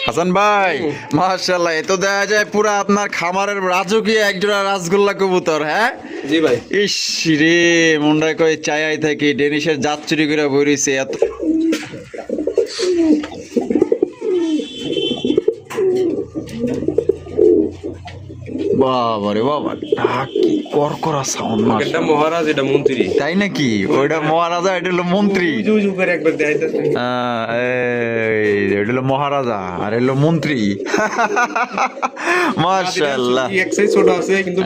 হাসান ভাই মাশাআল্লাহ, এ তো দেখা যায় পুরা আপনার খামারের রাজকীয় একজোড়া রাসগোল্লা কবুতর। হ্যাঁ জি ভাই। ইস রে, মনটা কই চাই থাকি ডেনিশের জাত চুরি করে বইরিছে এত। বাবা রে বাবা, কি করকরা সাউন্ড। এটা মহারাজ, এটা মন্ত্রী। তাই নাকি? ওইটা মহারাজা, এটা হলো মন্ত্রী। একবার দেখাইতেছে। এটা হলো মহারাজা আর হলো মন্ত্রী। মাশাআল্লাহ, এক্সাইজ ছোট আছে কিন্তু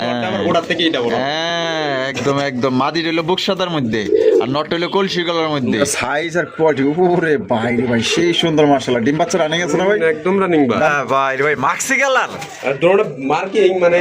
ওটার থেকে এটা বড়। হ্যাঁ একদম একদম। মাদি হলো বুকসাদার মধ্যে আর নট হলো কলসি গলার মধ্যে। সাইজ আর কোয়ালিটি ওরে ভাই রে ভাই, সেই সুন্দর মাশাআল্লাহ। ডিম বাচ্চা রানিং আছে না ভাই? একদম রানিং ভাই। হ্যাঁ ভাই রে ভাই, মাক্সি কালার আর দোনোটা মার্কিং মানে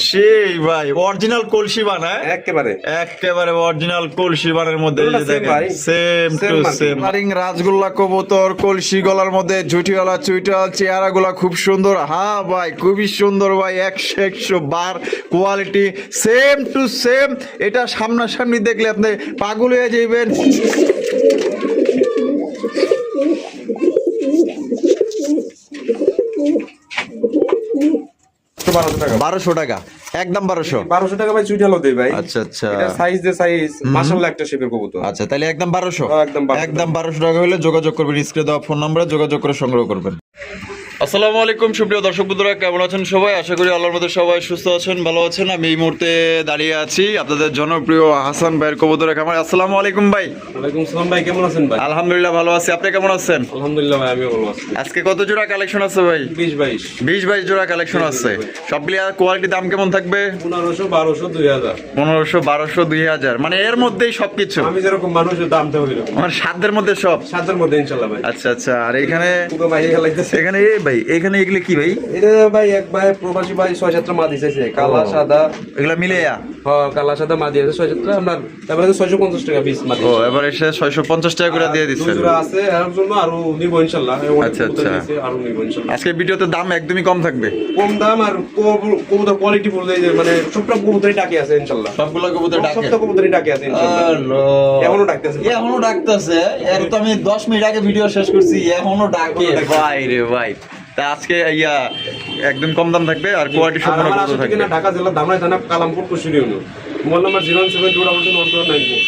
সেই ভাই অরিজিনাল কলসি বানায় একেবারে একেবারে অরিজিনাল কলসি বানের মধ্যে। এই যে দেখেন ভাই, সেম টু সেম রানিং রাজগোল্লা কবুতর, কলসি গলার মধ্যে ঝুটিওয়ালা চুইটাল, চেহারাগুলা খুব সুন্দর। হ্যাঁ ভাই খুবই সুন্দর ভাই, 100 বার কোয়ালিটি সেম টু সেম। এটা সামনাসামনি দেখলে আপনি পাগল হয়ে যাবেন। 1200 টাকা একদম 1200 টাকা ভাই। চুইটালও দেই ভাই। আচ্ছা আচ্ছা, এটা সাইজ দে সাইজ মাশাআল্লাহ একটা শেপের কবুতর। আচ্ছা তাহলে একদম 1200 একদম 1200 টাকা হলে যোগাযোগ করবেন, স্ক্রিনে দেওয়া ফোন নম্বরে যোগাযোগ করে সংগ্রহ করবেন। আসসালামু আলাইকুম সুপ্রিয় দর্শক বন্ধুরা, কেমন আছেন সবাই? আশা করি আল্লাহর মধ্যে সবাই সুস্থ আছেন, ভালো আছেন। আমি এই মুহূর্তে দাঁড়িয়ে আছি আপনাদের জনপ্রিয় হাসান ভাইয়ের কবুতরের খামারে। আসসালামু আলাইকুম ভাই। ওয়ালাইকুম আসসালাম ভাই, কেমন আছেন ভাই? আলহামদুলিল্লাহ ভালো আছি, আপনি কেমন আছেন? আলহামদুলিল্লাহ ভাই, আমিও ভালো আছি। আজকে কত জোড়া কালেকশন আছে ভাই? 20-22 জোড়া কালেকশন আছে। সবগুলি কোয়ালিটি দাম কেমন থাকবে? 1500, 1200, 2000। 1500, 1200, 2000 মানে এর মধ্যেই সবকিছু। আমি যেরকম মানুষের দাম দেবো এরকম মানে সাধ্যের মধ্যে সব। সাধ্যের মধ্যে ইনশাআল্লাহ ভাই। আচ্ছা আচ্ছা। আর এখানে ভাই এখানে এই ভাই, এখানে এগুলো কি ভাই? এটা ভাই এক ভাই প্রবাসী ভাই 6-7টা মা দিয়েছে, কালা সাদা এগুলা মিলে। হ্যাঁ কালা সাদা মা দিয়েছে 6-7টা। আপনার তারপরে 650 টাকা পিস মা দিয়েছে। ও এবার এসে 650 টাকা করে দিয়ে দিচ্ছেন। দুজোড়া আছে এর জন্য আরো নিব ইনশাআল্লাহ। আচ্ছা আচ্ছা, আরো নিব ইনশাআল্লাহ। আজকে ভিডিওতে দাম একদমই কম থাকবে, কম দাম আর কবুতর কোয়ালিটি বলতে মানে সবটা কবুতরই ডাকে আছে ইনশাআল্লাহ। সবগুলো কবুতর ডাকে, সবটা কবুতরই ডাকে আছে ইনশাআল্লাহ। এখনো ডাকতেছে, এখনো ডাকতেছে। এর তো আমি 10 মিনিট আগে ভিডিও শেষ করছি, এখনো ডাকে। ভাই রে ভাই, তা আজকে একদম কম দাম থাকবে আর কোয়ালিটি সম্পূর্ণ ভালো থাকবে। ঢাকা জেলা ধামরাই থানা কালামপুর কুশিরি ইউনিয়ন। Mobile number 072211994।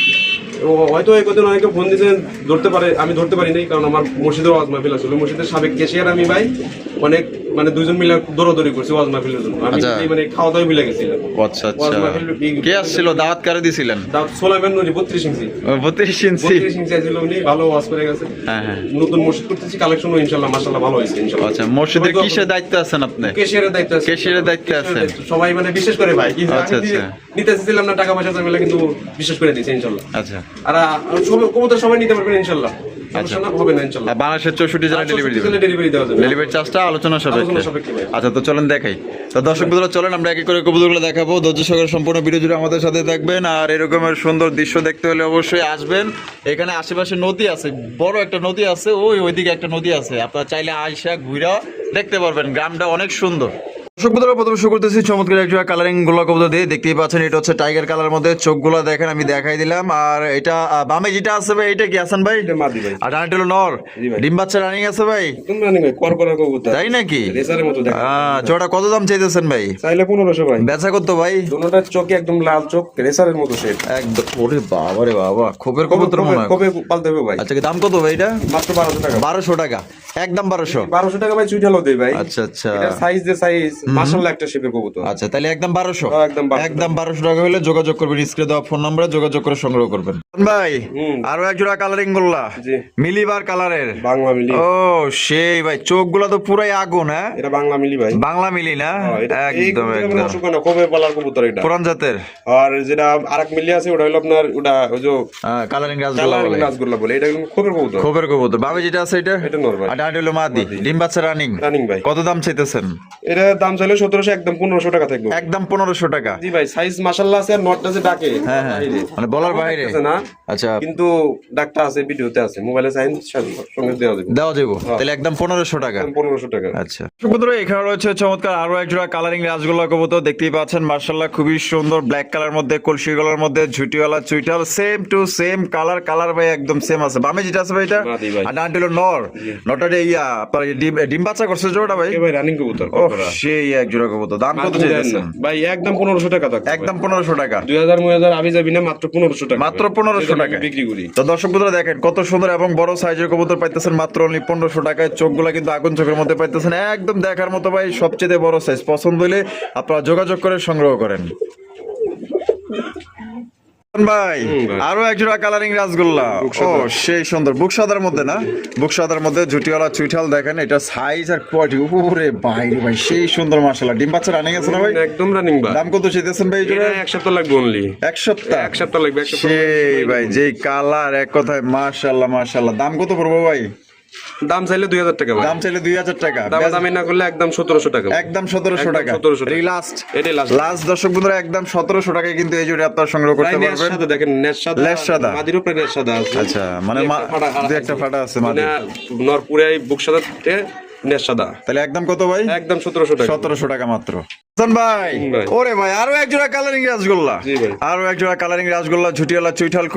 হয়তো এই কদিন অনেকে ফোন দিয়েছেন, ধরতে পারে, আমি ধরতে পারি নাই কারণ আমার মসজিদের ওয়াজ মাহফিল ছিল। মসজিদের সাবেক ক্যাশিয়ার আমি ভাই অনেক মানে দুইজন মিলে দৌড়াদৌড়ি করছি ওয়াজ মাহফিলের জন্য। আমি মানে খাওয়া দাওয়া মিলে গেছিলাম। আচ্ছা আচ্ছা, কে আসছিল? দাওয়াত কারে দিছিলেন? দাওয়াত সোলাইমান নুরি 32 ইঞ্চি। 32 ইঞ্চি ছিল উনি, ভালো ওয়াজ করে গেছে। হ্যাঁ হ্যাঁ, নতুন মসজিদ করতেছি, কালেকশনও ইনশাআল্লাহ মাশাআল্লাহ ভালো হয়েছে ইনশাআল্লাহ। আচ্ছা, মসজিদের কিসের দায়িত্বে আছেন আপনি? ক্যাশিয়ারের দায়িত্ব আছে। ক্যাশিয়ারের দায়িত্বে আছেন সবাই মানে বিশেষ করে ভাই। আচ্ছা আচ্ছা, নিতে চাইছিলাম না টাকা পয়সা মিলে, কিন্তু বিশেষ করে দিয়েছে ইনশাআল্লাহ। আচ্ছা, আর কবুতর সবাই নিতে পারবেন ইনশাআল্লাহ। হবে না ইনশাআল্লাহ। বাংলাদেশের 64 জেলা ডেলিভারি দেওয়া যাবে। ডেলিভারি চার্জটা আলোচনা সাপেক্ষে। আচ্ছা তো চলেন দেখাই। তো দর্শক বন্ধুরা চলেন আমরা এক এক করে কবুতরগুলো দেখাবো। ধৈর্য সহকারে সম্পূর্ণ ভিডিও জুড়ে আমাদের সাথে থাকবেন। আর এরকমের সুন্দর দৃশ্য দেখতে হলে অবশ্যই আসবেন। এখানে আশেপাশে নদী আছে, বড় একটা নদী আছে, ওইদিকে একটা নদী আছে। আপনারা চাইলে আইসা ঘুরা দেখতে পারবেন, গ্রামটা অনেক সুন্দর। দর্শক বন্ধুরা প্রথমে শুরু করতেছি চমৎকার একটা কালারিং গোলা কবুতর দিয়ে। দেখতেই পাচ্ছেন এটা হচ্ছে টাইগার কালার মধ্যে, চোখগুলো দেখেন আমি দেখাই দিলাম। আর এটা বামে যেটা আছে ভাই, এটা কি হাসান ভাই? আর ডানটা হলো নর। ডিম বাচ্চা রানিং আছে ভাই? তাই নাকি? জোড়া কত দাম চাইতেছেন ভাই? চাইলে 1500 ভাই। বেচা কত ভাই? দুটোটার চোখে একদম লাল চোখ, রেসারের মতো শেপ একদম। ওরে বাবা রে বাবা, খোপের কবুতর মনে হয়। খোপে পালতে হবে ভাই। আচ্ছা দাম কত ভাই এটা? মাত্র 1200 টাকা। 1200 টাকা একদম 1200। 1200 টাকা ভাই চুইটালও দেই ভাই। আচ্ছা আচ্ছা, এটা সাইজ দে সাইজ মাশাআল্লাহ একটা শেপের কবুতর। আচ্ছা তাহলে একদম 1200। একদম 1200 টাকা হলে যোগাযোগ করবেন, স্ক্রিনে দেওয়া ফোন নম্বরে যোগাযোগ করে সংগ্রহ করবেন। ভাই আরো এক জোড়া কালারিং গোল্লা, মিলিবার কালারের, বাংলা মিলি। ও সেই ভাই, চোখগুলো তো পুরাই আগুন। হ্যাঁ এটা বাংলা মিলি ভাই। বাংলা মিলি না? একদম একদম খোপে পালার কবুতর এটা, পুরান জাতের। আর যেটা আরেক মিলি আছে ওটা হলো আপনার ওটা ওই যে কালারিং রাসগোল্লা বলে। এটা কিন্তু খোপের কবুতর। খোপের কবুতর। বাবা যেটা আছে এটা নর ভাই। আর ডান হলো মাদি। ডিম বাচ্চা রানিং ভাই। কত দাম চাইতেছেন? এটা দাম চাইলে 1700, একদম 1500 টাকা থাকবে। একদম 1500 টাকা। জি ভাই, সাইজ মাশাআল্লাহ আছে, আর নটটা যে ডাকে হ্যাঁ হ্যাঁ, মানে বলার বাইরে আছে না, আচ্ছা কিন্তু ডাকটা আছে, ভিডিওতে আছে, মোবাইলে সাইন সঙ্গে দেওয়া যাবে। দেওয়া যাবো, তাহলে একদম 1500 টাকা। 1500 টাকা। আচ্ছা বন্ধুরা, এখানে রয়েছে চমৎকার আরো এক জোড়া কালারিং রাজগোল্লা কবুতর, দেখতেই পাচ্ছেন মাশাআল্লাহ খুবই সুন্দর, ব্ল্যাক কালার মধ্যে, কলসি গলার মধ্যে, ঝুটিওয়ালা চুইটাল, same to same colour. Colour ভাই একদম সেম আছে। বামে যেটা আছে ভাই এটা, আর ডানটা হলো নর। নরটা ইয়া আপনার ডিম বাচ্চা করছে জোড়াটা ভাই? ভাই রানিং কবুতর। ও সেই এক জোড়া কবুতর, দাম কত চাইছেন ভাই? একদম 1500 টাকা থাকবে। একদম 1500 টাকা। 2000 আমি যাবি না, মাত্র 1500 টাকা। মাত্র 1500 টাকা বিক্রি করি। তো দর্শক বন্ধুরা দেখেন কত সুন্দর এবং বড় সাইজের কবুতর পাইতেছেন মাত্র অনলি 1500 টাকায়। চোখগুলা কিন্তু আগুন চোখের মধ্যে পাইতেছেন, একদম দেখার মতো ভাই, সবচেয়ে বড় সাইজ। পছন্দ হলে আপনারা যোগাযোগ করে সংগ্রহ করেন ভাই। আরো এক জোড়া কালারিং রাসগোল্লা, ও সেই সুন্দর, বুক সাদার মধ্যে না, বুক সাদার মধ্যে ঝুটিওয়ালা চুইঠাল। দেখেন এটা সাইজ আর কোয়ালিটি, উপরে বাইরে ভাই সেই সুন্দর মাশাআল্লাহ। ডিম বাচ্চা রানিং আছে না ভাই? একদম রানিং ভাই। দাম কত চাইতেছেন ভাই? এটা এক সপ্তাহ লাগবে অনলি। এক সপ্তাহ? এক সপ্তাহ লাগবে। সেই ভাই যেই কালার, এক কথায় মাশাআল্লাহ মাশাআল্লাহ। দাম কত পড়বে ভাই? দাম চাইলে 2000 টাকা ভাই। দাম চাইলে 2000 টাকা। দামি না করলে একদম 1700 টাকা। একদম 1700 টাকা। 1700 টাকা। এই লাস্ট, এটাই লাস্ট। লাস্ট দর্শক বন্ধুরা, একদম 1700 টাকায় কিন্তু এই জোড়া আপনারা সংগ্রহ করতে পারবেন। সাদা দেখেন, নেট সাদা, লেস সাদা, মাদির উপরে নেট সাদা আছে। আচ্ছা মানে দুই একটা ফাটা আছে মাদি। নরপুরাই বুক সাদা তে নেট সাদা। তাহলে একদম কত ভাই? একদম 1700 টাকা। 1700 টাকা মাত্র। ভাই ওরে ভাই, আরো এক জোড়া কালারিং রাসগোল্লা, আরো এক জোড়া কালারিং রাসগোল্লা, ঝুটিওয়ালা চুইঠাল,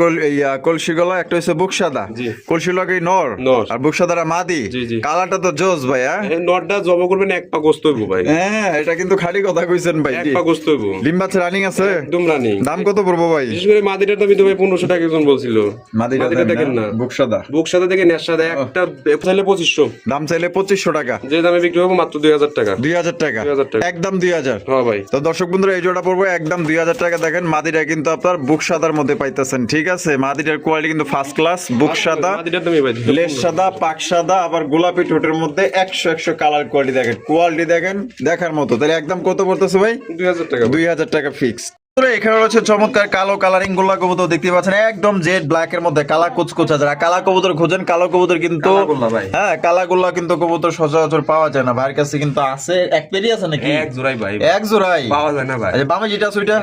কলসি গলা। একটা হচ্ছে বুক সাদা, কলসি লাগে নর, আর বুক সাদারা মাদি। কালারটা তো জোস ভাই। হ্যাঁ, নরটা জব করবেন, এক পা গোস্ত হইবো ভাই। হ্যাঁ, এটা কিন্তু খাঁটি কথা কইছেন ভাই, এক পা গোস্ত হইবো। ডিম বাচ্চা রানিং আছে? একদম রানিং। দাম কত পড়বো ভাই? বিশেষ করে মাদিটার দাম তো ভাই 1500 টাকা একজন বলছিল। মাদিটা দেখেন না, বুক সাদা, বুক সাদা থেকে নেট সাদা, একটা চাইলে 2500। দাম চাইলে 2500 টাকা। যে দামে বিক্রি হবে মাত্র 2000 টাকা। 2000 টাকা, একদম 2000। হ্যাঁ ভাই। তো দর্শক বন্ধুরা, এই জোড়া পড়বে একদম 2000 টাকা। দেখেন মাদিটা কিন্তু আপনার বুক সাদার মধ্যে পাইতেছেন, ঠিক আছে? মাদিটার কোয়ালিটি কিন্তু ফার্স্ট ক্লাস। বুক সাদা, লেস সাদা, পাক সাদা, আবার গোলাপি ঠোঁটের মধ্যে 100 কালার কোয়ালিটি। দেখেন কোয়ালিটি, দেখেন দেখার মতো। তাহলে একদম কত পড়তেছে ভাই? 2000 টাকা। 2000 টাকা ফিক্স। এখানে রয়েছে চমৎকার কালো কালারিং গোল্লা কবুতর, দেখতে পাচ্ছেন একদম জেড ব্ল্যাক এর মধ্যে, কালা কুচকুচা। যারা কালা কবুতর খোঁজেন, কালো কবুতর কিন্তু, হ্যাঁ কালা গোল্লা কিন্তু কবুতর সচরাচর পাওয়া যায় না। ভাইয়ের কাছে কিন্তু আছে, এক পেরি আছে নাকি? এক জোড়াই ভাই, এক জোড়াই পাওয়া যায় না ভাই। বামে যেটা আছে ওইটা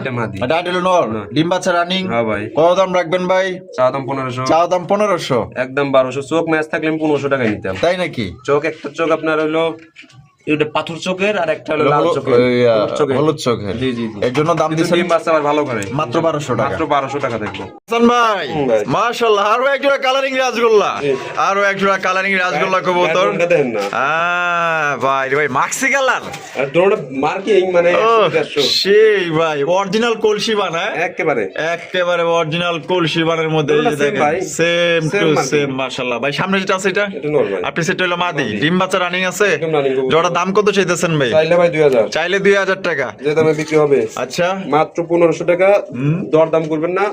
ডাইটেল নর, ডিম বাচ্চা রানিং। হ্যাঁ ভাই। কত দাম রাখবেন ভাই? চা দাম 1500। চা দাম 1500, একদম 1200। চোখ ম্যাচ থাকলে আমি 1500 টাকা নিতাম। তাই নাকি? চোখ, একটা চোখ আপনার হলো এটা পাথর চোখের, আর একটা হলো লাল চোখের, হলুদ চোখের। জি জি। এর জন্য দাম দিছেন? ডিম বাচ্চা আবার ভালো করে, মাত্র 1200 টাকা। মাত্র 1200 টাকা দেখবো হাসান ভাই। মাশাআল্লাহ, আরো এক জোড়া কালারিং রাজগোল্লা, আরো এক জোড়া কালারিং রাজগোল্লা কবুতর। ভাই ভাই মাক্সি কালার, আর দোনোটা মার্কিং মানে সেই ভাই অরিজিনাল কলসি বানায়, একেবারে একেবারে অরিজিনাল কলসি বানের মধ্যে। এই যে দেখেন সেম টু সেম মাশাআল্লাহ। ভাই সামনে যেটা আছে এটা আপনি সেটা হলো মাদি, ডিম বাচ্চা রানিং আছে। জোড়া দাম কত চাইতেছেন ভাই? চাইলে ভাই 2000। চাইলে 2000 টাকা। যে দামে বিক্রি হবে আচ্ছা মাত্র 1500 টাকা। দর দাম করবেন না,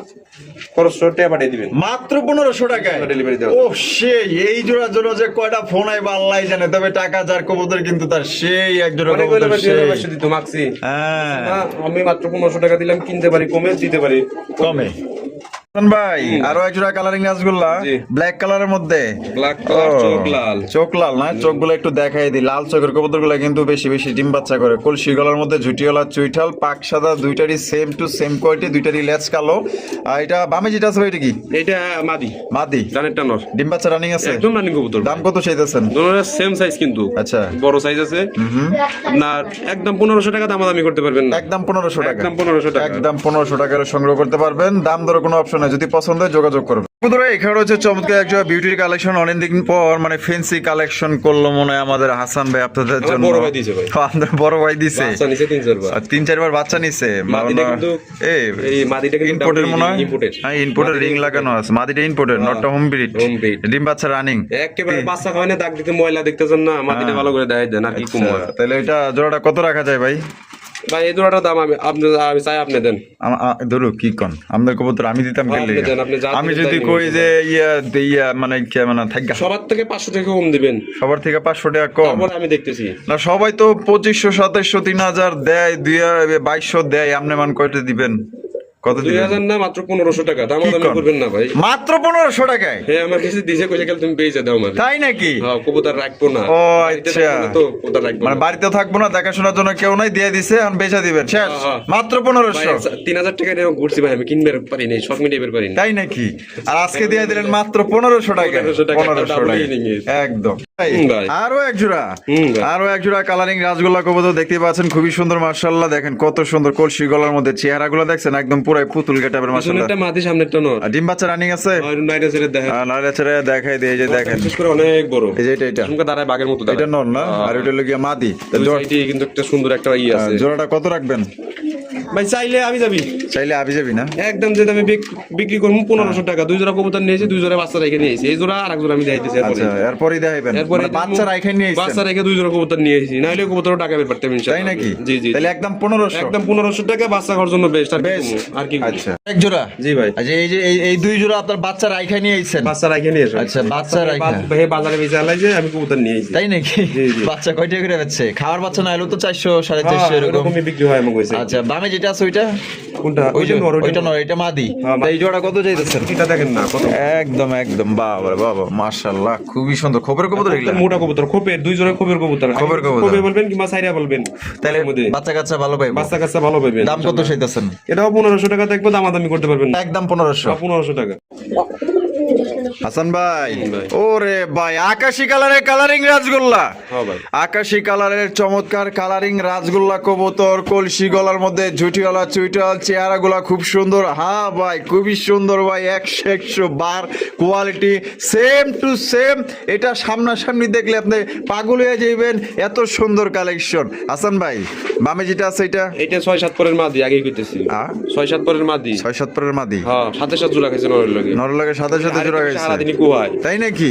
খরচ টাকা পাঠিয়ে দিবেন। মাত্র 1500 টাকায় ডেলিভারি দেওয়া। ও সেই, এই জোড়ার জন্য যে কয়টা ফোন আইবা আল্লাহ জানে, তবে টাকা যার কবুতর কিন্তু তার সেই এক জোড়া কবুতর সেই। দিত মাক্সি। হ্যাঁ, আমি মাত্র 1500 টাকা দিলাম, কিনতে পারি কমে, দিতে পারি কমে। ভাই আরো এক জোড়া কালারিং রাসগোল্লা, ব্ল্যাক কালারের মধ্যে, ব্ল্যাক কালার, চোখ লাল। চোখ লাল না, চোখগুলো একটু দেখাই দিই। লাল চোখের কবুতরগুলো কিন্তু বেশি বেশি ডিম বাচ্চা করে। কলসি গলার মধ্যে ঝুটিওয়ালা চুইঠাল, পাক সাদা, দুইটারই সেম টু সেম কোয়ালিটি, দুইটারই লেজ কালো। আর এটা বামে যেটা আছে এটা কি? এটা মাদি, মাদি জানেরটা নর, ডিম বাচ্চা রানিং আছে, একদম রানিং কবুতর। দাম কত চাইতেছেন? দুটোর সেম সাইজ কিন্তু, আচ্ছা বড় সাইজ আছে। আপনার একদম 1500 টাকা দামাদামি করতে পারবেন না। একদম 1500 টাকা, একদম 1500 টাকা, একদম 1500 টাকার সংগ্রহ করতে পারবেন। দাম দরে কোনো অপশন নাই, যদি পছন্দ হয় যোগাযোগ করবেন। এখানে রয়েছে চমৎকার একটা বিউটির কালেকশন। অনেকদিন পর মানে ফ্যান্সি কালেকশন করলো মনে হয় আমাদের হাসান ভাই আপনাদের জন্য। বড় ভাই দিছে ভাই, আমাদের বড় ভাই দিছে। বাচ্চা নিছে 3-4 বার, 3-4 বার বাচ্চা নিছে। মাদিটা কিন্তু এই মাদিটা কিন্তু ইম্পোর্টের মনে হয়। ইম্পোর্টের, হ্যাঁ ইম্পোর্টের রিং লাগানো আছে। মাদিটা ইম্পোর্টের, নটটা হোম ব্রিড। ডিম বাচ্চা রানিং, একেবারে বাচ্চা খাওয়ায় না, দাগ দিতে ময়লা দেখতেছেন না, মাদিটা ভালো করে দেখাই দেন আর কি কম। তাহলে এটা জোড়াটা কত রাখা যায় ভাই? ভাই এই জোড়াটার দাম আমি চাই আপনি দেন। ধরো কি কোন আমাদের কবুতর আমি দিতাম গেলে, আমি যদি কই যে ইয়া মানে থাকা সবার থেকে 500 টাকা কম দিবেন, সবার থেকে 500 টাকা কম। তারপর আমি দেখতেছি না, সবাই তো 2500 2700 3000 দেয়, 2200 দেয়। আপনি মান কয়টা দিবেন? কত দিবেন? 2000 না, মাত্র 1500 টাকা। দামাদামি করবেন না ভাই। মাত্র 1500 টাকায়? হ্যাঁ, আমার কাছে দিছে, কইছে গেল তুমি বেচে দাও আমারে। তাই নাকি? হ্যাঁ, কবুতর রাখবো না। ও বাড়িতে আচ্ছা, থাকবো না তো কবুতর রাখবো মানে না। বাড়িতে থাকবো না, দেখাশোনার জন্য কেউ নাই, দিয়ে দিছে, এখন বেচা দিবেন, শেষ? হ্যাঁ। মাত্র ভাই, 1500? 3000 টাকা নিয়ে ঘুরছি ভাই, আমি কিনতে পারি নাই, শখ মিটাইতে পারি না। তাই নাকি? আর আজকে দিয়ে দিলেন মাত্র 1500 টাকা? 1500 টাকা, 1500 double টাকা, ই নিয়ে গেছে। একদম। ভাই। আরো এক জোড়া, ভাই। আরো এক জোড়া কালারিং রাজগোল্লা কবুতর দেখতে পাচ্ছেন, খুবই সুন্দর মাশাআল্লাহ। দেখেন কত সুন্দর কলসি গলার মধ্যে, চেহারাগুলো দেখছেন একদম পুরাই পুতুল গেটাবের মাশাআল্লাহ। পিছনেরটা মাদি, সামনেরটা নর। আর ডিম বাচ্চা রানিং আছে? আর নাইরা ছেড়ে দেখেন। নাহলে ছেড়ে দেখাই দিয়ে, এই যে দেখেন, বিশেষ করে অনেক বড়। এই যে এটা ঝুমকা দাঁড়ায় বাঘের মতো দাঁড়ায়। এটা নর না, আর ওইটা লগিয়া মাদি। তো দুই সাইডে কিন্তু একটা সুন্দর একটা আছে। জোড়াটা কত রাখবেন ভাই চাইলে আমি যাবি, চাইলে? আবি যাবি না? একদম যে দামে বিক্রি করবো 1500 টাকা। 2 জোড়া কবুতর নিয়েছি, 2 জোড়া বাচ্চা রেখে নিয়েছি। এই জোড়া আর এক জোড়া আমি দেখাইতেছি। আচ্ছা, এরপরই দেখাইবেন? এরপরে মানে বাচ্চা রাইখা নিয়ে আইছেন? বাচ্চা রেখে 2 জোড়া কবুতর নিয়েছি, নাইলে কবুতর টাকা বের করতে তাই নাকি? জি জি, তাহলে একদম 1500? একদম 1500 টাকা বাচ্চা খাওয়ার জন্য বেস্ট। আর বেশ, আর কি আচ্ছা। এক জোড়া? জি ভাই। আচ্ছা, এই যে এই দুই জোড়া আপনার বাচ্চা রাইখা নিয়ে আইছেন? বাচ্চা রাখে নিয়ে এসো। আচ্ছা, বাচ্চা রাইখা। ভাই বাজারে বেচে আলাইছে, আমি কবুতর নিয়েছি। তাই নাকি? জি, জি। বাচ্চা কয়টা করে বেচছে? খাওয়ার বাচ্চা না হলেও তো 400 450 এরকম। এরকমই বিক্রি হয় আমাকে কইছে। আচ্ছা, বামে যেটা আছে ওইটা? কোনটা? ওই যে নর, ওইটা নয়, এটা মাদি। হ্যাঁ, তা এই জোড়া কত চাইতেছেন? এটা দেখেন না কত একদম একদম, বাবা রে বাবা, মাশাআল্লাহ, খুবই সুন্দর। খোপের কবুতর এগুলা? মোটা কবুতর, খোপের 2 জোড়া খোপের কবুতর। খোপের কবুতর। খোপে বলবেন কিংবা সাইরা বলবেন। তাহলে মধ্যে বাচ্চা কাচ্চা ভালো পাইবো? বাচ্চা কাচ্চা ভালো পাবেন। দাম কত চাইতেছেন? এটাও 1500 টাকা থাকবে, দামাদামি করতে পারবেন না। একদম 1500? 1500 টাকা। হাসান ভাই, ভাই। ওরে ভাই, আকাশি কালারের কালারিং রাজগোল্লা। হ্যাঁ ভাই। আকাশি কালারের চমৎকার কালারিং রাজগোল্লা কবুতর, কলসি গলার মধ্যে ঝুটিওয়ালা চুইটাল, চেহারাগুলা খুব সুন্দর। হ্যাঁ ভাই, খুবই সুন্দর ভাই, 100 বার কোয়ালিটি, সেম টু সেম। এটা সামনাসামনি দেখলে আপনি পাগল হয়ে যাইবেন, এত সুন্দর কালেকশন। হাসান ভাই, বামে যেটা আছে এটা? এইটা 6-7 পরের মাদি, আগেই কইতেছি। 6-7 পরের মাদি। 6-7 পরের মাদি? হ্যাঁ, সাথে সাথে জোড়া খাইছে নরের লগে। নরলাগের সাথে সাথে জোড়া গেছে? সারাদিনই কুয়ায়। তাই নাকি?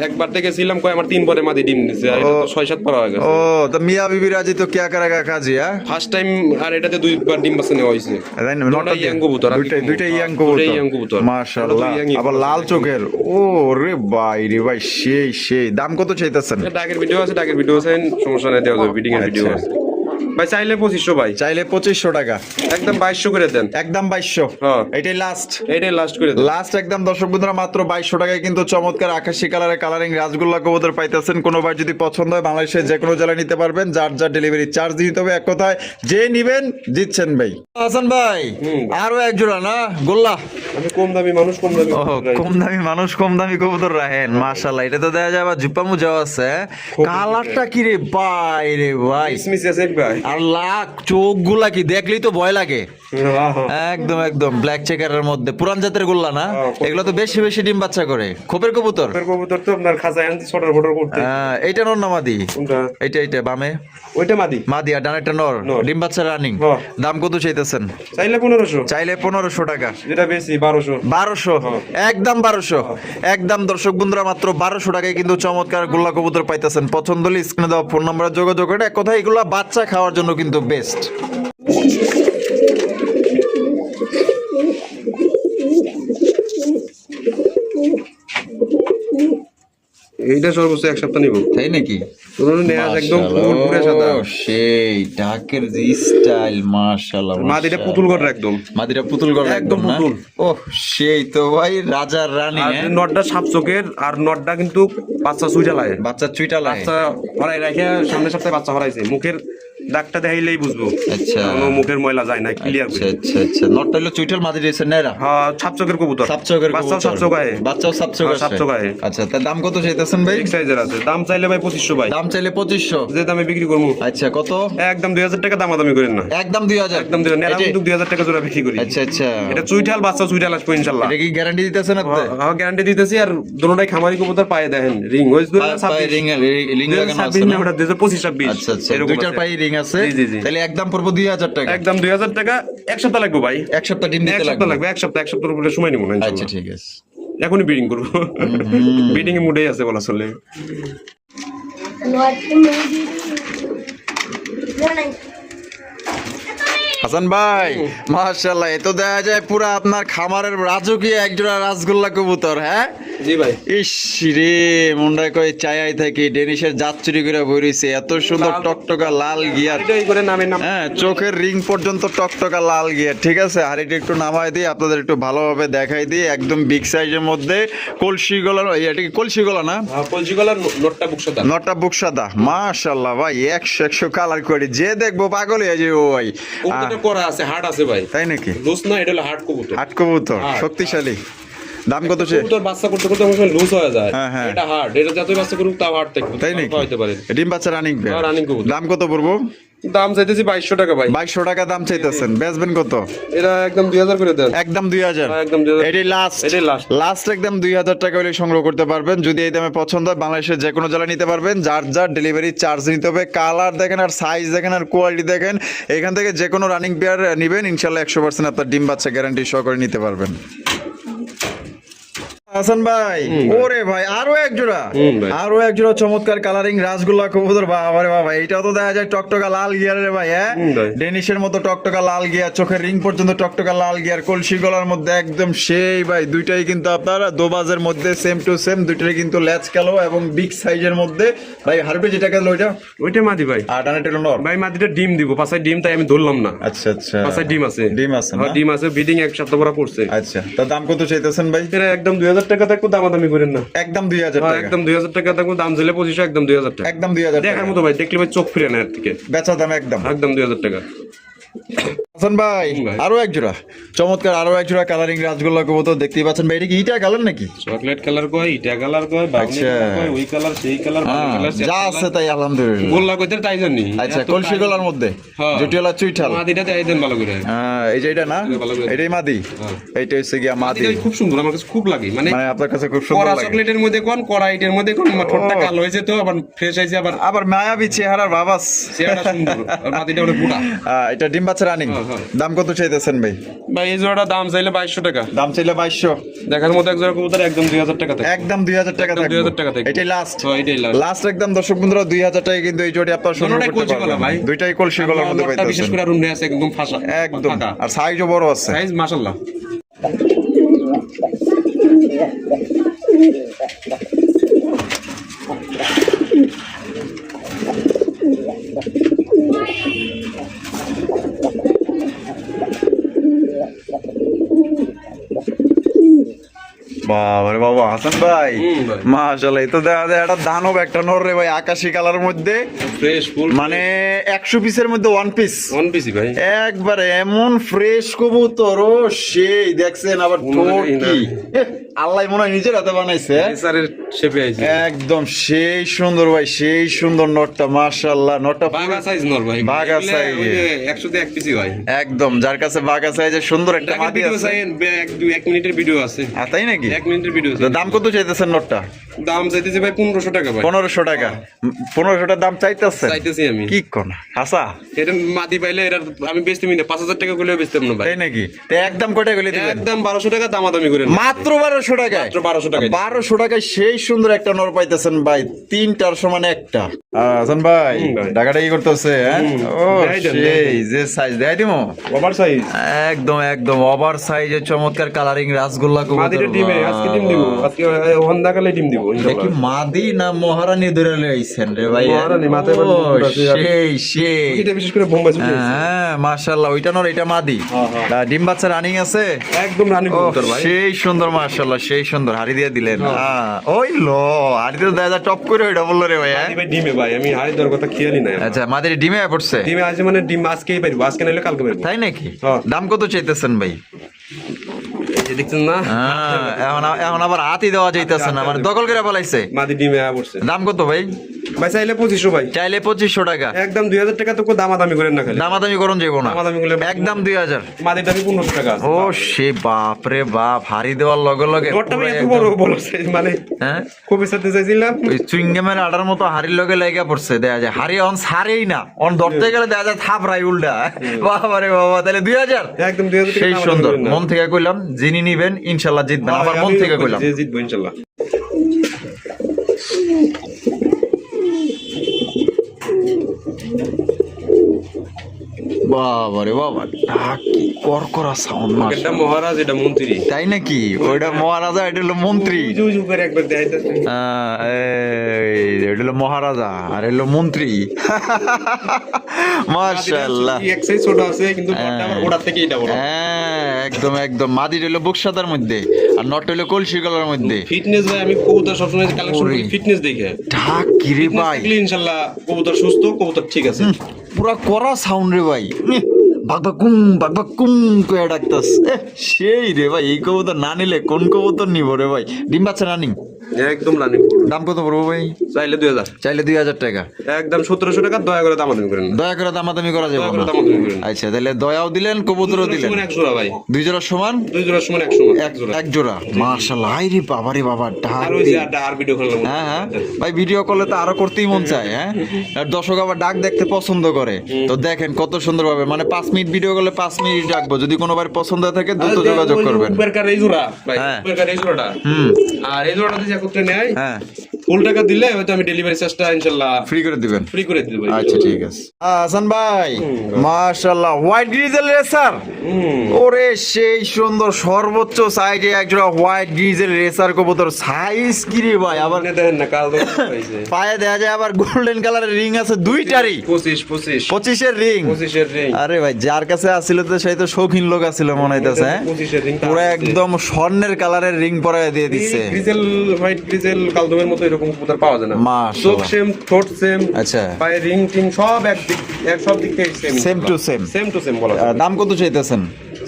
একবার থেকে ছিলাম কয় আমার 3 পরে মাদি ডিম দিছে, আর এটা তো 6-7 পর হয়ে গেছে। ও, তো মিয়া বিবি রাজি তো क्या करेगा काजी? হ্যাঁ, ফার্স্ট টাইম, আর এটাতে 2 বার ডিম বাচ্চা নেওয়া হইছে। তাই না? দুটাই young কবুতর, আর কি দুইটাই বলবো? দুইটাই ইয়াং দুটাই young কবুতর, কবুতর। মাশাআল্লাহ। এটা তো young-ই আবার লাল চোখের। ও রে ভাই রে ভাই, সেই সেই। দাম কত চাইতেছেন? ডাকের ভিডিও আছে, ডাকের ভিডিও আছে, সমস্যা নাই, দেওয়া যাবে। বিডিং এর ভিডিও আচ্ছা। আছে ভাই। চাইলে 2500 ভাই, চাইলে 2500 টাকা? একদম 2200 করে দেন। একদম 2200? হ্যাঁ। এটাই লাস্ট? এইটাই লাস্ট করে দেন। লাস্ট একদম। দর্শক বন্ধুরা, মাত্র 2200 টাকায় কিন্তু চমৎকার আকাশি কালারের কালারিং রাজগোল্লা কবুতর পাইতেছেন। কোনো ভাই যদি পছন্দ হয়, বাংলাদেশের যে কোনো জেলায় নিতে পারবেন। যার যার ডেলিভারি চার্জ দিতে হবে। এক কথায় যে নিবেন জিতছেন ভাই। হাসান ভাই, আরো এক জোড়া না গোল্লা? আমি কম দামি মানুষ, কম দামি ও, কবুতর কম দামি মানুষ, কম দামি কবুতর রাখেন, মাশাআল্লাহ। এটা তো দেখা যায় আবার জুপ্পামু যাওয়া আছে। কালারটা কি রে ভাই রে ভাই, মিসমিস আছে ভাই। আর লাখ চোখগুলা কি দেখলেই তো ভয় লাগে। একদম একদম ব্ল্যাক চেকারের মধ্যে, পুরান জাতের গোল্লা না? এগুলো তো বেশি বেশি ডিম বাচ্চা করে। খোপের কবুতর? কবুতর তো আপনার খাঁচায় আনছি ছটার ফটোর করতে। এইটা নর না মাদি? কোনটা? এইটা বামে ওইটা মাদি। মাদি, আর ডানেরটা নর। ডিম বাচ্চা রানিং। হ্যাঁ। দাম কত চাইতেছেন? চাইলে 1500, চাইলে 1500 টাকা? যেটা বেশি 1200। 1200? একদম 1200? একদম। দর্শক বন্ধুরা, মাত্র 1200 টাকায় কিন্তু চমৎকার গোল্লা কবুতর পাইতেছেন। পছন্দ হলে স্ক্রিনে দেওয়া ফোন নাম্বারে যোগাযোগ করে। এক কথায় এগুলা বাচ্চা খাওয়ার জন্য কিন্তু বেস্ট। এইটা সর্বোচ্চ 1 সপ্তাহ নিব। তাই নাকি? নেয়াজ একদম পুরো সাদা। সেই ঢাকের যে স্টাইল, মাশাআল্লাহ। মাদিটা পুতুল করে একদম। মাদিটা পুতুল করে একদম না? পুতুল। ওহ, সেই তো ভাই, রাজার রানী। আর নটটা সাপ চোখের, আর নটটা কিন্তু বাচ্চা সুইটা লাগে। বাচ্চা চুইটা লাগে? বাচ্চা হরাই রাখে, সামনের সপ্তাহে বাচ্চা হরাইছে। মুখের দাগটা দেখাইলেই বুঝবো। আচ্ছা। কোনো মুখের ময়লা যায় না, ক্লিয়ার। আচ্ছা আচ্ছা আচ্ছা। নটটা হলো চুইটাল, মাদি রয়েছে নেরা? হ্যাঁ, সাপ চোখের কবুতর। সাপ চোখের বাচ্চাও কবুতর? সাপ চোখ আয়। বাচ্চাও সাপ চোখ হ্যাঁ, সাপ আছে? চোখ আয়। আচ্ছা, তার দাম কত চাইতেছেন ভাই? এক সাইজের আছে। দাম চাইলে ভাই 2500 ভাই। দাম চাইলে 2500? যে দামে বিক্রি করবো। আচ্ছা, কত? একদম 2000 টাকা দামাদামি করেন না। একদম 2000? একদম 2000। নেড়া কিন্তু 2000 টাকা জোড়া বিক্রি করি। আচ্ছা আচ্ছা। এটা চুইঠাল, বাচ্চা চুইঠাল আসবে ইনশাআল্লাহ। এটা কি গ্যারান্টি দিতেছেন আপনি? হ্যাঁ, গ্যারান্টি দিতেছি। আর দুটোটাই খামারি কবুতর পায়ে দেখেন, রিং হইছে 2026। রিং লাগানো আছে না? 2025-26। আচ্ছা আচ্ছা, দুইটার পায়ে রিং আছে। জি জি জি। তাহলে একদম পড়বো 2000 টাকা? একদম 2000 টাকা। এক সপ্তাহ লাগবে ভাই। এক সপ্তাহ ডিম এক দিতে সপ্তাহ লাগবে? লাগবে, এক সপ্তাহের উপরে সময় নিব না আচ্ছা, ইনশাআল্লাহ। ঠিক আছে। এখনই বিডিং করবো। বিডিং এ মুডেই আছে বলা চলে। হাসান ভাই, মাশাআল্লাহ, এ তো দেখা যায় পুরা আপনার খামারের রাজকীয় একজোড়া রাজগোল্লা কবুতর। হ্যাঁ, জি ভাই। ইস রে, মুন্ডা কই চাই থাকি ডেনিশের জাত চুরি করে বইরিছে, এত সুন্দর টকটকা লাল গিয়ার। এটাই করে নামের নাম। হ্যাঁ, চোখের রিং পর্যন্ত টকটকা লাল গিয়ার। ঠিক আছে, হাড়িটা একটু নামাই দিই, আপনাদের একটু ভালোভাবে দেখাই দিই। একদম বিগ সাইজের মধ্যে কলসি গলার, এটা কি কলসি গলা না? কলসি গলার নটটা বুক সাদা। নটা বুক সাদা, মাশাআল্লাহ ভাই, 100 কালার করে, যে দেখবো পাগল হয়ে যাবে ও ভাই। কবুতরটা করা আছে, হাট আছে ভাই। তাই নাকি? লুজ না, এটা হলো হাট কবুতর। হাট কবুতর, হাট, শক্তিশালী। দাম কত সে? কবুতর বাচ্চা করতে করতে অনেক সময় লুজ হয়ে যায়। হ্যাঁ, হ্যাঁ। এটা হাট, এটা যতই বাচ্চা করুক তাও হাট থাকবে। তাই নাকি? হইতে পারে। ডিম বাচ্চা রানিং পেয়ার। হ্যাঁ, running কবুতর। দাম কত পড়বো? দাম চাইতেছি 2200 টাকা ভাই। 2200 টাকা দাম চাইতেছেন, বেচবেন কত? এটা একদম 2000 করে দেন। একদম 2000। হ্যাঁ, একদম 2000। এটাই লাস্ট। এটাই last। লাস্ট একদম 2000 টাকা হলে সংগ্রহ করতে পারবেন। যদি এই দামে পছন্দ হয়, বাংলাদেশের যে কোনো জেলা নিতে পারবেন। যার যার ডেলিভারি চার্জ নিতে হবে। কালার দেখেন, আর সাইজ দেখেন, আর কোয়ালিটি দেখেন। এখান থেকে যে কোনো রানিং পেয়ার নেবেন, ইনশাল্লাহ 100% আপনার ডিম বাচ্চা গ্যারান্টি সহকারে নিতে পারবেন। হাসান ভাই, ওরে ভাই, আরো এক জোড়া, ভাই। আরো এক জোড়া চমৎকার কালারিং রাসগোল্লা কবুতর। বাবা রে বাবা, এটাও তো দেখা যায় টকটকা লাল গিয়ার রে ভাই। হ্যাঁ, ভাই। ডেনিশের মতো টকটকা লাল গিয়ার, চোখের রিং পর্যন্ত টকটকা লাল গিয়ার, কলসি গলার মধ্যে একদম সেই ভাই। দুইটাই কিন্তু আপনার দোবাজের মধ্যে সেম টু সেম, দুইটাই কিন্তু ল্যাচ কালো এবং বিগ সাইজের মধ্যে। ভাই হারবে যেটা গেল ওইটা, ওইটা মাদি ভাই। আর ডানে টেলো নর। ভাই মাদিটা ডিম দিব, পাশে ডিম, তাই আমি ধরলাম না। আচ্ছা আচ্ছা, পাশে ডিম আছে। ডিম আছে না? হ্যাঁ, ডিম আছে, বিডিং এক সপ্তাহ পরে করছে। আচ্ছা, তার দাম কত চাইতেছেন ভাই? এটা একদম 2000 টাকা থাকবো, দামাদামি করেন না। একদম 2000 হ্যাঁ, টাকা। একদম 2000 টাকা থাকবো, দাম দিলে 2500, একদম 2000 টাকা। একদম 2000 টাকা দেখার মতো ভাই, দেখলে ভাই চোখ ফিরে না এর থেকে। বেচা দাম একদম। একদম 2000 টাকা। হাসান ভাই, ভাই। আরো এক জোড়া চমৎকার, আরো এক জোড়া কালারিং রাসগোল্লা কবুতর দেখতেই পাচ্ছেন ভাই। এটা কি ইটা কালার নাকি? চকলেট কালার কয়, ইটা কালার কয়, বাগনি আচ্ছা। কালার কয়, ওই কালার সেই কালার, কালার যা আছে তাই আলহামদুলিল্লাহ। গোল্লা কইতে তাই জানি। আচ্ছা, কলসি গলার মধ্যে হ্যাঁ। জটিলা চুইঠাল। মাদিটা তাই দেন ভালো করে। এই যে এটা না, ভালো করে। এটাই মাদি। হ্যাঁ। এইটা হচ্ছে গিয়া মাদি। মাদিটা খুব সুন্দর, আমার কাছে খুব লাগে। মানে মানে আপনার কাছে খুব সুন্দর কড়া লাগে। চকলেটের মধ্যে কোন, কড়া ইটের মধ্যে কোন, ঠোঁটটা কালো হয়েছে তো আবার ফ্রেশ হয়েছে, আবার আবার মায়াবী চেহারার বাবাস। চেহারাটা সুন্দর। আর মাদিটা ওটা পুরা। এটা ডিম বাচ্চা রানিং। হ্যাঁ, হ্যাঁ। দাম কত চাইতেছেন ভাই? ভাই এই জোড়াটা দাম চাইলে 2200 টাকা। দাম চাইলে 2200। দেখার মতো এক জোড়া কবুতর একদম 2000 টাকা থাকে। একদম 2000 টাকা একদম থাকবে। 2000 টাকা থাকবে। এটাই লাস্ট। হ্যাঁ, এটাই last। লাস্ট একদম দর্শক বন্ধুরা 2000 টাকা কিন্তু এই জোড়ি আপনারা সংগ্রহ দুটোটাই করতে কলসি গলা পারবেন। ভাই। দুইটাই কলসি গলার মধ্যে নটটা বিশেষ পাইতেছেন। করে রুমে আছে একদম ফাঁসা। একদম, ফাঁকা। আর সাইজও বড় আছে। সাইজ মাশাআল্লাহ। বাবারে বাবা, হাসান ভাই, ভাই। মাশাআল্লাহ, এই তো দেখা যায় একটা দানব একটা নর রে ভাই, আকাশি কালার মধ্যে। ফ্রেশ ফুল, মানে 100 পিসের মধ্যে 1 পিস। ওয়ান পিসি ভাই। একবারে এমন ফ্রেশ কবুতর, ও সেই দেখছেন। আবার ঠোঁট কি আল্লাহ মনে হয় নিজের হাতে বানাইছে। স্যারের শেপে আইছে। একদম সেই সুন্দর ভাই, সেই সুন্দর নটটা, মাশাআল্লাহ। নটটা বাগা সাইজ নর ভাই। বাঘা এগুলা size। ওই যে 100 তে 1 পিসি হয়। একদম, যার কাছে বাঘা সাইজে সুন্দর একটা দেখেন মাদি ভিডিও আছে। চাই, 1 মিনিটের ভিডিও আছে। তাই নাকি? 1 মিনিটের ভিডিও আছে। তো দাম কত চাইতেছেন নটটা? দাম চাইতেছে ভাই 1500 টাকা ভাই। 1500 টাকা। 1500 টাকা দাম চাইতেছে? চাইতেছি আমি। কি কোন হাসা? এটা মাদি পাইলে এটা আমি বেচতে মিনি 5000 টাকা করলেও বেচতাম না ভাই। তাই নাকি? তো একদম কয়টা গলি দিবেন? একদম 1200 টাকা দামাদামি করেন। মাত্র 1200 টাকায়। মাত্র 1200 টাকায়। 1200 টাকায় সেই সুন্দর একটা নর পাইতেছেন ভাই, তিনটার সমান একটা। হাসান ভাই, ভাই। টাকাটা কি করতেছে? হ্যাঁ, ও দেখাই দেন, সেই যে সাইজ দেখাই দিমো। Over size. একদম একদম ওভার সাইজের চমৎকার কালারিং রাসগোল্লা মাদিটা ডিমে আজকে ডিম দিব। আজকে হন্দা কালে ডিম দিব দেখি ইনশাআল্লাহ। মাদি না মহারানী ধরে লইছেন রে ভাই? মহারানী, মাথায় ও, বাঁধা আছে আর- সেই সেই। এটা বিশেষ করে বোম্বাই চলে আসছে। হ্যাঁ, মাশাআল্লাহ, ওইটা নর এটা মাদি। হ্যাঁ, হ্যাঁ। ডিম বাচ্চা রানিং আছে। একদম রানী ও, কবুতর ভাই। সেই সুন্দর, মাশাআল্লাহ, সেই সুন্দর। হাড়ি দিয়ে দিলেন। ওই লো, হাড়ি দিয়ে দাদা টপ করে ওইটা বললো রে ভাই। হ্যাঁ? মাদি ভাই ডিমে ভাই, আমি হাড়ি দেওয়ার কথা খেয়ালই নাই। আচ্ছা, মাদের ডিমে পড়ছে? ডিমে আছে মানে ডিম আজকেই পারবো, আজকে নাইলে কালকে পারবো। তাই নাকি? হ্যাঁ। দাম কত চাইতেছেন ভাই? এই যে দেখছেন না, এখন আবার হাতি দেওয়া যাইতেছে না, মানে দখল করে বলাইছে। মাদি ডিমে পড়ছে। দাম কত ভাই? ভাই চাইলে 2500 ভাই। চাইলে 2500 টাকা। একদম 2000 টাকা তো কো দামাদামি করেন না খালি। দামাদামি করুন যাবো না, দামাদামি করলে একদম 2000। মাদিটা আমি 1500 টাকা আছে। ও সে বাপ রে বাপ, হাড়ি দেওয়ার লগে লগে ডটটা ভাই পুরো এত একদম- বড় বড় size, মানে হ্যাঁ, খুবই সাথে চাইছিলাম। ওই চুইংগামের আডার মতো হাড়ির লগে লেগে পড়ছে। দেখা যায় হাড়ি অন সারেই না, অন ধরতে গেলে দেখা যায় থাপড়াই উল্টা। বাবা রে বাবা, তাহলে 2000। একদম 2000 টাকা সেই দামাদামি সুন্দর, করেন না। মন থেকে কইলাম, যিনি নিবেন ইনশাল্লাহ জিতবেন। আবার মন আমি থেকে কইলাম। যে জিতবো ইনশাআল্লাহ। বাবা রে বাবা, কি করকরা সাউন্ড মাস। এটা মহারাজ, এটা মন্ত্রী। তাই নাকি? ওইটা মহারাজা, এটা হলো মন্ত্রী। উজু করে একবার দেখাইতেছে। এটা হলো মহারাজা আর এলো মন্ত্রী। মাশাআল্লাহ। এক সাইজ ছোট আছে কিন্তু বড়টা আবার ওটার থেকে এটা বড়। হ্যাঁ, একদম একদম। মাদি হলো বুকসাদার মধ্যে আর নট হলো কলসি কালার মধ্যে। ফিটনেস ভাই, আমি কবুতর সবসময় কালেকশন করি ফিটনেস দেখে। ঢাক কি রে ভাই, ইনশাআল্লাহ কবুতর সুস্থ, কবুতর ঠিক আছে। পুরা করা সাউন্ড রে ভাই। বাগবাগ কুম কয়ে ডাকতাস। সেই রে ভাই, এই কবুতর না নিলে কোন কবুতর নিব রে ভাই? ডিম বাচ্চা রানিং একদম রানিং। দাম কত পড়বো ভাই? চাইলে 2000। চাইলে 2000 টাকা, একদম 1700 টাকা। দয়া করে দামাদামি করেন। দয়া করে দামাদামি করা যাবে দয়া না? করে দামাদামি করেন। আচ্ছা, তাহলে দয়াও দিলেন, কবুতরও দিলেন। সমান এক জোড়া ভাই। দুই জোড়া সমান, দুই জোড়ার সমান এক সমান এক জোড়া। এক জোড়া। মাশাআল্লাহ। আই রে বাবা রে বাবা, ঢাক আর ওই যে আর ভিডিও করলাম। হ্যাঁ হ্যাঁ ভাই, ভিডিও কলে তো আরো করতেই মন চায়। হ্যাঁ, আর দর্শক আবার ডাক দেখতে পছন্দ করে। তো দেখেন কত সুন্দর ভাবে, মানে 5 মিনিট ভিডিও করলে 5 মিনিট ডাকবো। যদি কোনোবার পছন্দ হয়ে থাকে দ্রুত যোগাযোগ করবেন। উপরকার এই জোড়া ভাই, হ্যাঁ। উপরকার এই জোড়াটা। আর এই জোড়াটা যদি একত্রে নেয়, হ্যাঁ, ফুল টাকা দিলে হয়তো আমি ডেলিভারি চার্জটা ইনশাআল্লাহ ফ্রি করে দিবেন। ফ্রি করে দিতে পারি। আচ্ছা ঠিক আছে। হাসান ভাই, মাশাআল্লাহ, হোয়াইট গ্রিজেল রেসার। ওরে সেই সুন্দর, সর্বোচ্চ সাইজে একজোড়া হোয়াইট গ্রিজেল রেসার কবুতর। সাইজ কি রে ভাই, আবার আপনি দেখেন না কাল পাইছে। পায়ে দেয়া যায় আবার গোল্ডেন কালারের রিং আছে দুইটারই। 25 এর রিং। 25 এর রিং। আরে ভাই, যার কাছে আসিল তো সেই তো শৌখিন লোক আসিল মনে হইতাছে। হ্যাঁ, 25 এর রিং। পুরো একদম স্বর্ণের কালারের রিং পরায় দিয়ে দিচ্ছে। গ্রিজেল হোয়াইট গ্রিজেল কালদমের মতো এরকম কবুতর পাওয়া যায় না। মাশাআল্লাহ। চোখ সেম, ঠোঁট সেম, আচ্ছা, পায়ে রিং টিং সব সব দিক থেকে same. Same to same. Same to same বলা যায়। দাম কত চাইতেছেন?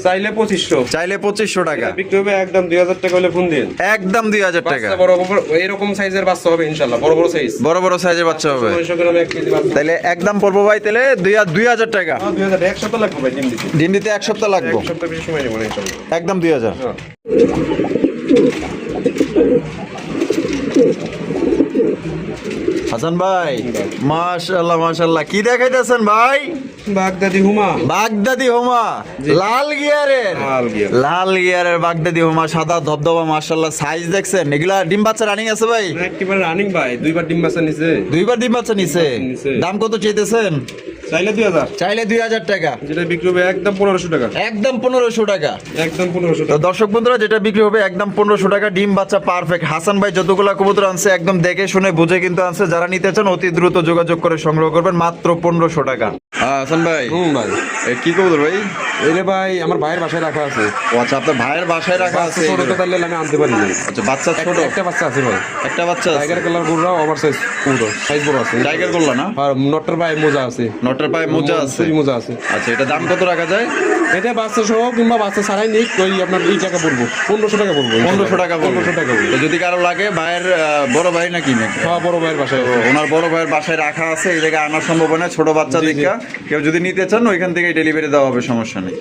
চাইলে 2500। চাইলে 2500 টাকা। বিক্রি হবে একদম 2000 টাকা হলে ফোন দিন। একদম 2000 টাকা। বাচ্চা বড় বড় এরকম সাইজের বাচ্চা হবে ইনশাআল্লাহ, বড় বড় সাইজ। বড় বড় সাইজের বাচ্চা হবে। 900 গ্রাম 1 কেজি বাচ্চা। তাহলে একদম পড়বো ভাই, তাহলে 2000 টাকা। 2000 এক সপ্তাহ লাগবে ভাই ডিম দিতে। ডিম দিতে 1 সপ্তাহ লাগবে। এক সপ্তাহ বেশি সময় নেব না ইনশাআল্লাহ। একদম 2000। হ্যাঁ। হাসান ভাই, মাশাআল্লাহ মাশাআল্লাহ, কি দেখাইতেছেন ভাই? বাগদাদি হুমা। বাগদাদি হোমা, লাল গিয়ারের। লাল গিয়ারের বাগদাদি হোমা, সাদা ধবধবা। মাশাআল্লাহ, সাইজ দেখছেন? এগুলা ডিম বাচ্চা রানিং আছে ভাই? একেবারে রানিং ভাই, দুইবার ডিম বাচ্চা নিছে। দুইবার ডিম বাচ্চা নিছে। দাম কত চাইতেছেন? চাইলে 2000। চাইলে 2000 টাকা। যেটা বিক্রি হবে একদম 1500 টাকা। একদম 1500 টাকা। একদম 1500 তো টাকা। দর্শক বন্ধুরা, যেটা বিক্রি হবে একদম 1500 টাকা। ডিম বাচ্চা পারফেক্ট। হাসান ভাই যতগুলা কবুতর আনছে একদম দেখে শুনে বুঝে কিন্তু আনছে। যারা নিতে চান অতি দ্রুত যোগাযোগ করে সংগ্রহ করবেন, মাত্র 1500 টাকা। হাসান ভাই, ভাই কি কবুতর ভাই? এরে ভাই আমার ভাইয়ের বাসায় রাখা আছে। ও আচ্ছা, আপনার ভাইয়ের বাসায় রাখা আছে। ছোট তো তাইলে আমি আনতে পারি না। আচ্ছা, বাচ্চা ছোট। একটা বাচ্চা আছে ভাই। একটা বাচ্চা আছে। টাইগার কালার গুড়রা ওভার সাইজ পুরো সাইজ বড় আছে। টাইগার করলা না? আর নটর পায়ে মোজা আছে। নটের পায়ে মোজা আছে। মোজা আছে। আচ্ছা, এটা দাম কত রাখা যায়? এটা বাচ্চা সহ কিংবা বাচ্চা ছাড়াই নিক, ওই আপনার এই টাকা পড়বো 1500 টাকা পড়বো। 1500 টাকা। 1500 টাকা পড়বো। তো যদি কারো লাগে, ভাইয়ের বড় ভাই নাকি? হ্যাঁ, বড় ভাইয়ের বাসায়। ওনার বড় ভাইয়ের বাসায় রাখা আছে। এই জায়গায় আনা সম্ভব না, ছোট বাচ্চা দেখা। কেউ যদি নিতে চান ওইখান থেকে ডেলিভারি দেওয়া হবে, সমস্যা নেই।